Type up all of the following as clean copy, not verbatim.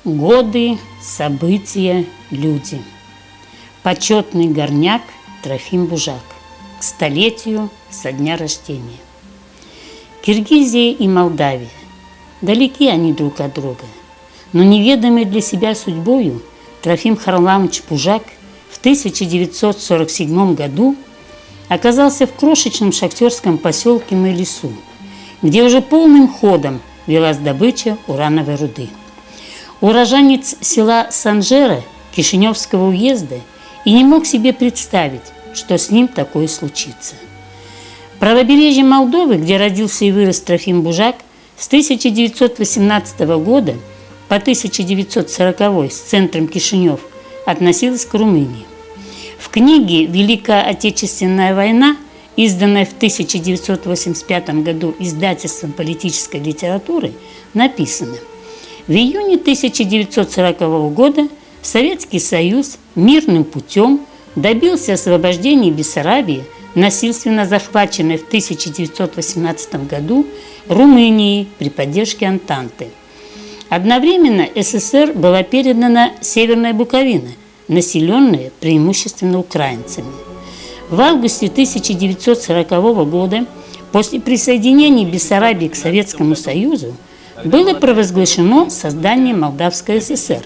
Годы, события, люди. Почетный горняк Трофим Бужак к столетию со дня рождения. Киргизия и Молдавия. Далеки они друг от друга, но неведомый для себя судьбою Трофим Харламович Бужак в 1947 году оказался в крошечном шахтерском поселке Майлису, где уже полным ходом велась добыча урановой руды. Уроженец села Санжера Кишиневского уезда и не мог себе представить, что с ним такое случится. Правобережье Молдовы, где родился и вырос Трофим Бужак, с 1918 года по 1940 с центром Кишинев относилось к Румынии. В книге «Великая Отечественная война», изданной в 1985 году издательством политической литературы, написано: в июне 1940 года Советский Союз мирным путем добился освобождения Бессарабии, насильственно захваченной в 1918 году Румынией при поддержке Антанты. Одновременно СССР была передана Северная Буковина, населенная преимущественно украинцами. В августе 1940 года, после присоединения Бессарабии к Советскому Союзу, было провозглашено создание Молдавской ССР,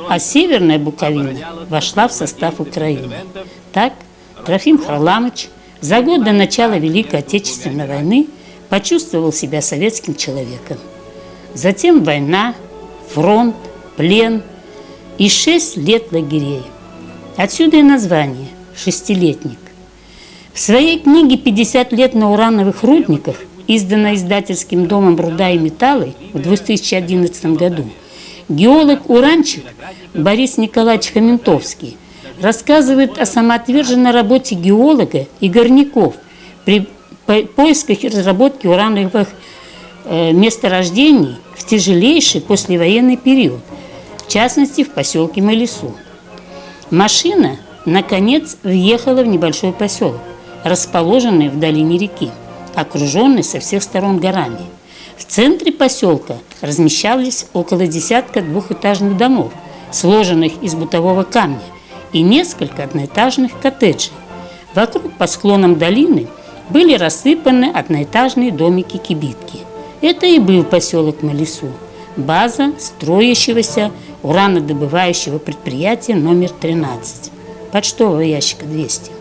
а Северная Буковина вошла в состав Украины. Так, Трофим Харламович за год до начала Великой Отечественной войны почувствовал себя советским человеком. Затем война, фронт, плен и 6 лет лагерей. Отсюда и название «Шестилетник». В своей книге «50 лет на урановых рудниках», изданной издательским домом «Руда и металлы» в 2011 году, геолог-уранщик Борис Николаевич Хаментовский рассказывает о самоотверженной работе геолога и горняков при поисках и разработке урановых месторождений в тяжелейший послевоенный период, в частности в поселке Майлису. Машина, наконец, въехала в небольшой поселок, расположенный в долине реки, окруженный со всех сторон горами. В центре поселка размещались около десятка двухэтажных домов, сложенных из бытового камня, и несколько одноэтажных коттеджей. Вокруг по склонам долины были рассыпаны одноэтажные домики-кибитки. Это и был поселок Майлису, база строящегося уранодобывающего предприятия номер 13, почтового ящика 200.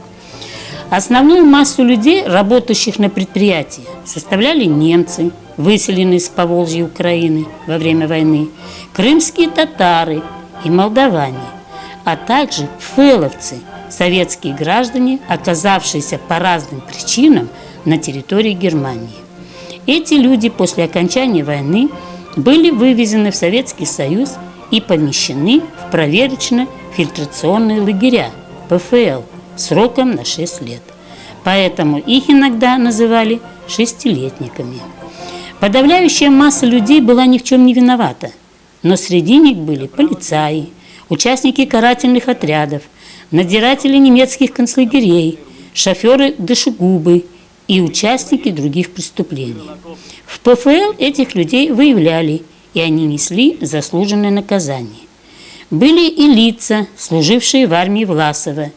Основную массу людей, работающих на предприятии, составляли немцы, выселенные с Поволжья Украины во время войны, крымские татары и молдаване, а также пфэловцы, советские граждане, оказавшиеся по разным причинам на территории Германии. Эти люди после окончания войны были вывезены в Советский Союз и помещены в проверочно-фильтрационные лагеря ПФЛ сроком на 6 лет. Поэтому их иногда называли шестилетниками. Подавляющая масса людей была ни в чем не виновата, но среди них были полицаи, участники карательных отрядов, надзиратели немецких концлагерей, шоферы душегубы и участники других преступлений. В ПФЛ этих людей выявляли, и они несли заслуженное наказание. Были и лица, служившие в армии Власова,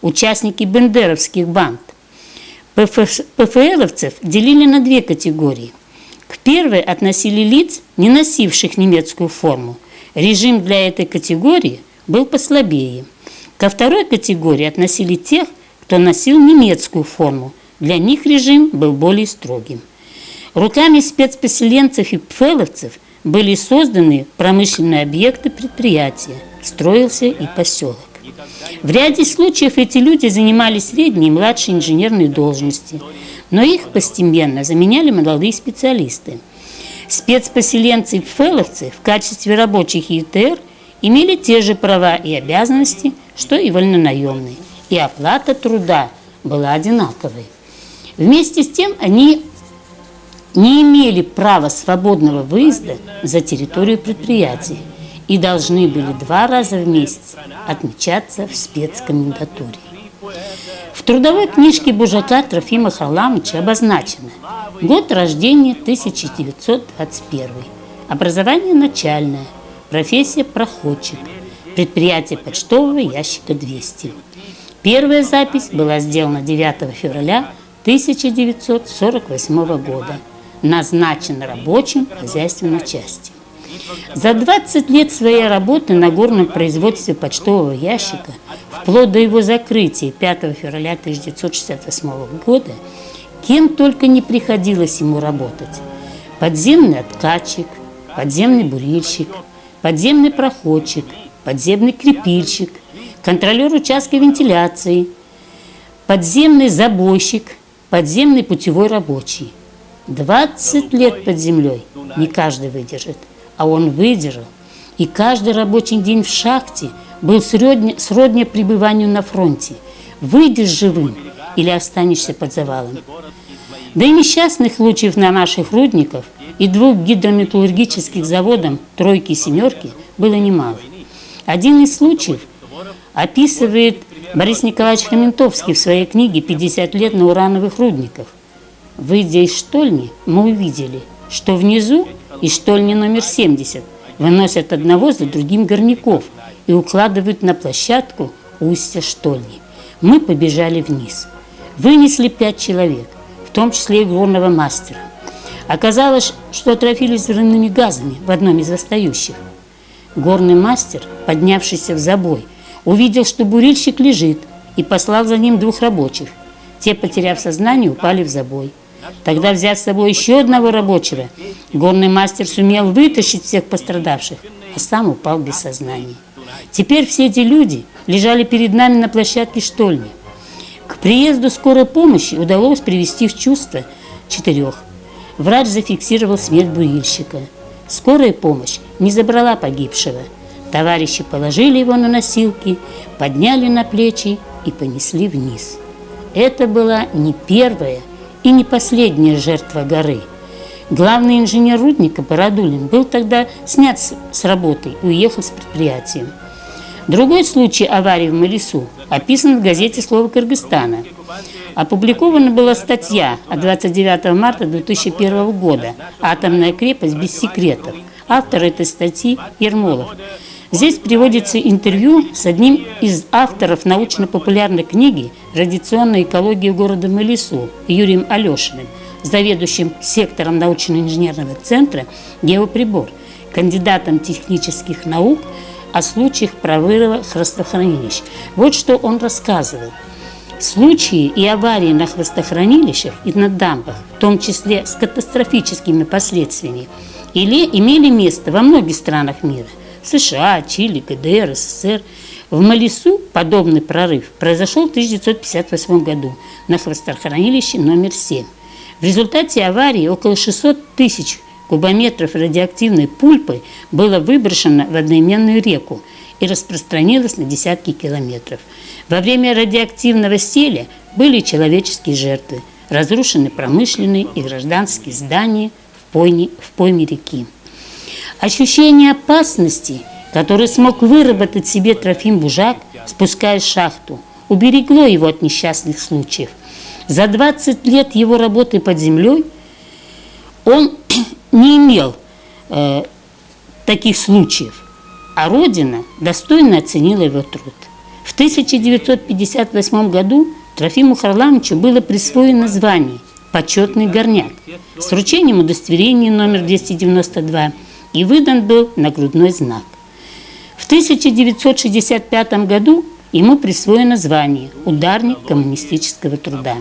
участники бендеровских банд. ПФЛовцев делили на 2 категории. К первой относили лиц, не носивших немецкую форму. Режим для этой категории был послабее. Ко второй категории относили тех, кто носил немецкую форму. Для них режим был более строгим. Руками спецпоселенцев и пфэловцев были созданы промышленные объекты предприятия, строился и поселок. В ряде случаев эти люди занимали средние и младшие инженерные должности, но их постепенно заменяли молодые специалисты. Спецпоселенцы и пфэловцы в качестве рабочих ЕТР имели те же права и обязанности, что и вольнонаемные, и оплата труда была одинаковой. Вместе с тем они не имели права свободного выезда за территорию предприятия и должны были 2 раза в месяц отмечаться в спецкомендатуре. В трудовой книжке Бужака Трофима Харламовича обозначено год рождения 1921, образование начальное, профессия проходчик, предприятие почтового ящика 200. Первая запись была сделана 9 февраля 1948 года. Назначен рабочим хозяйственной части. За 20 лет своей работы на горном производстве почтового ящика, вплоть до его закрытия 5 февраля 1968 года, кем только не приходилось ему работать. Подземный откатчик, подземный бурильщик, подземный проходчик, подземный крепильщик, контролер участка вентиляции, подземный забойщик, подземный путевой рабочий. 20 лет под землей не каждый выдержит, а он выдержал. И каждый рабочий день в шахте был сродни пребыванию на фронте. Выйдешь живым или останешься под завалом. Да и несчастных случаев на наших рудниках и 2 гидрометаллургических заводах «Тройки» и «Семерки» было немало. Один из случаев описывает Борис Николаевич Хаментовский в своей книге «50 лет на урановых рудниках». Выйдя из штольни, мы увидели, что внизу из штольни номер 70 выносят одного за другим горняков и укладывают на площадку устья штольни. Мы побежали вниз. Вынесли 5 человек, в том числе и горного мастера. Оказалось, что отравились взрывными газами в одном из остающих. Горный мастер, поднявшийся в забой, увидел, что бурильщик лежит, и послал за ним 2 рабочих. Те, потеряв сознание, упали в забой. Тогда, взяв с собой еще одного рабочего, горный мастер сумел вытащить всех пострадавших, а сам упал без сознания. Теперь все эти люди лежали перед нами на площадке штольни. К приезду скорой помощи удалось привести в чувство 4. Врач зафиксировал смерть бурильщика. Скорая помощь не забрала погибшего. Товарищи положили его на носилки, подняли на плечи и понесли вниз. Это была не первая и не последняя жертва горы. Главный инженер рудника Бородулин был тогда снят с работы и уехал с предприятием. Другой случай аварии в Малису описан в газете «Слово Кыргызстана». Опубликована была статья от 29 марта 2001 года «Атомная крепость без секретов». Автор этой статьи Ермолов. Здесь приводится интервью с одним из авторов научно-популярной книги «Радиационная экология города Малису» Юрием Алешиным, заведующим сектором научно-инженерного центра «Геоприбор», кандидатом технических наук о случаях прорыва хвостохранилищ. Вот что он рассказывал. Случаи и аварии на хвостохранилищах и на дамбах, в том числе с катастрофическими последствиями, имели место во многих странах мира. В США, Чили, ГДР, СССР. В Малису подобный прорыв произошел в 1958 году на хвостохранилище номер 7. В результате аварии около 600 тысяч кубометров радиоактивной пульпы было выброшено в одноименную реку и распространилось на десятки километров. Во время радиоактивного стеля были человеческие жертвы, разрушены промышленные и гражданские здания в пойме реки. Ощущение опасности, которое смог выработать себе Трофим Бужак, спускаясь в шахту, уберегло его от несчастных случаев. За 20 лет его работы под землей он не имел таких случаев, а Родина достойно оценила его труд. В 1958 году Трофиму Харламовичу было присвоено звание «Почетный горняк» с вручением удостоверения номер 292 и выдан был нагрудной знак. В 1965 году ему присвоено звание «Ударник коммунистического труда».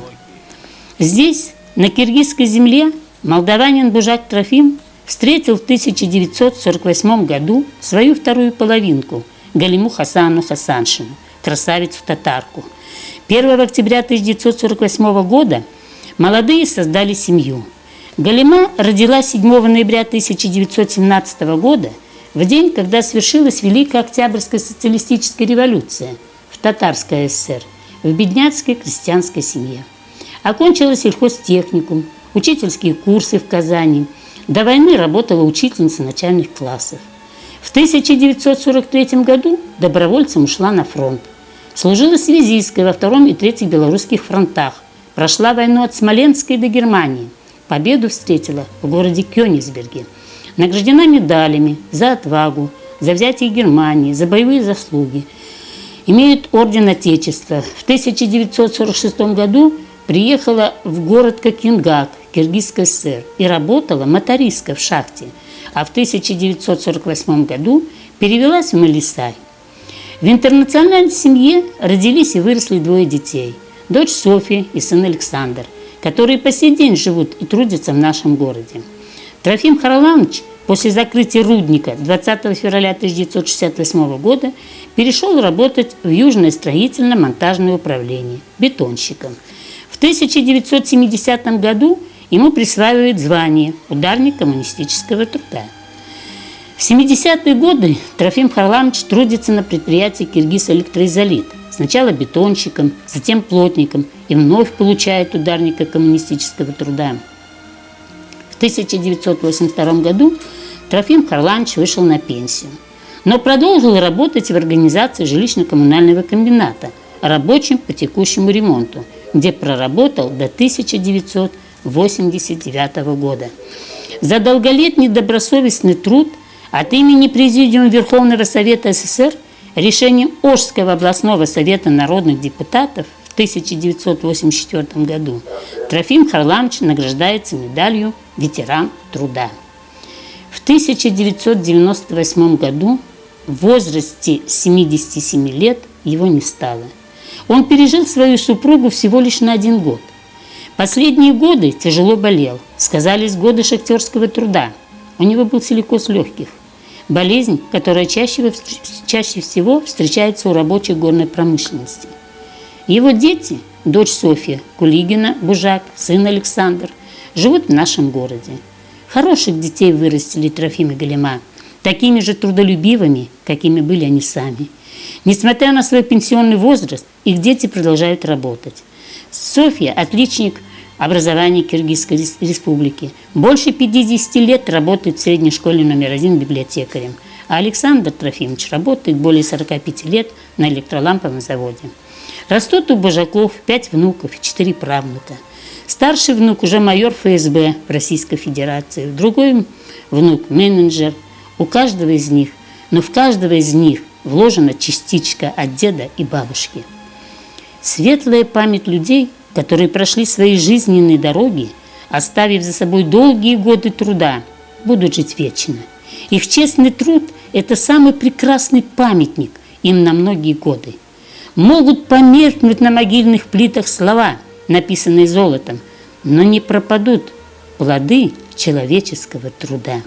Здесь, на киргизской земле, молдаванин Бужак Трофим встретил в 1948 году свою вторую половинку Галиму Хасановну Хасаншину, красавицу-татарку. 1 октября 1948 года молодые создали семью. Галима родилась 7 ноября 1917 года, в день, когда свершилась Великая Октябрьская социалистическая революция в Татарской ССР, в бедняцкой крестьянской семье. Окончила сельхозтехникум, учительские курсы в Казани. До войны работала учительницей начальных классов. В 1943 году добровольцем ушла на фронт. Служила связисткой во 2-м и 3-м белорусских фронтах. Прошла войну от Смоленска до Германии. Победу встретила в городе Кёнигсберге. Награждена медалями за отвагу, за взятие Германии, за боевые заслуги. Имеет орден Отечества. В 1946 году приехала в город Кокенгак, Киргизская ССР, и работала мотористкой в шахте, а в 1948 году перевелась в Малисай. В интернациональной семье родились и выросли двое детей – дочь Софья и сын Александр, которые по сей день живут и трудятся в нашем городе. Трофим Харламович после закрытия рудника 20 февраля 1968 года перешел работать в Южное строительно-монтажное управление бетонщиком. В 1970 году ему присваивают звание «Ударник коммунистического труда». В 70-е годы Трофим Харламович трудится на предприятии «Киргиз-электроизолит». Сначала бетонщиком, затем плотником и вновь получает ударника коммунистического труда. В 1982 году Трофим Харламович вышел на пенсию, но продолжил работать в организации жилищно-коммунального комбината рабочим по текущему ремонту, где проработал до 1989 года. За долголетний добросовестный труд от имени Президиума Верховного Совета СССР решением Ожского областного совета народных депутатов в 1984 году Трофим Харламович награждается медалью «Ветеран труда». В 1998 году в возрасте 77 лет его не стало. Он пережил свою супругу всего лишь на 1 год. Последние годы тяжело болел, сказались годы шахтерского труда. У него был силикоз легких. Болезнь, которая чаще всего встречается у рабочих горной промышленности. Его дети, дочь Софья Кулигина, Бужак, сын Александр, живут в нашем городе. Хороших детей вырастили Трофим и Галима, такими же трудолюбивыми, какими были они сами. Несмотря на свой пенсионный возраст, их дети продолжают работать. Софья – отличник образования Киргизской республики. Больше 50 лет работает в средней школе номер 1 библиотекарем. А Александр Трофимович работает более 45 лет на электроламповом заводе. Растут у Бужаков 5 внуков и 4 правнука. Старший внук уже майор ФСБ в Российской Федерации, другой внук менеджер. У каждого из них, но в каждого из них вложена частичка от деда и бабушки. Светлая память людей, которые прошли свои жизненные дороги, оставив за собой долгие годы труда, будут жить вечно. Их честный труд – это самый прекрасный памятник им на многие годы. Могут померкнуть на могильных плитах слова, написанные золотом, но не пропадут плоды человеческого труда.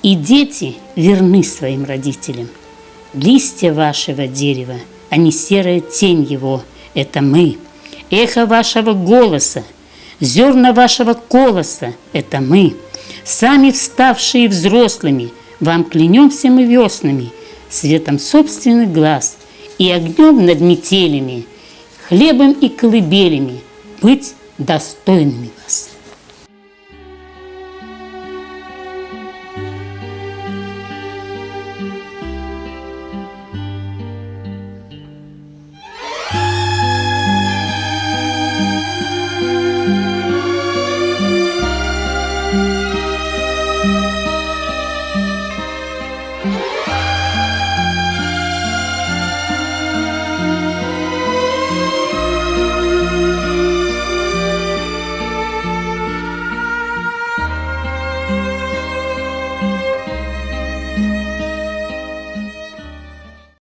И дети верны своим родителям. Листья вашего дерева, а не серая тень его – это мы. Эхо вашего голоса, зерна вашего колоса – это мы. Сами вставшие взрослыми, вам клянемся мы веснами, светом собственных глаз и огнем над метелями, хлебом и колыбелями быть достойными вас.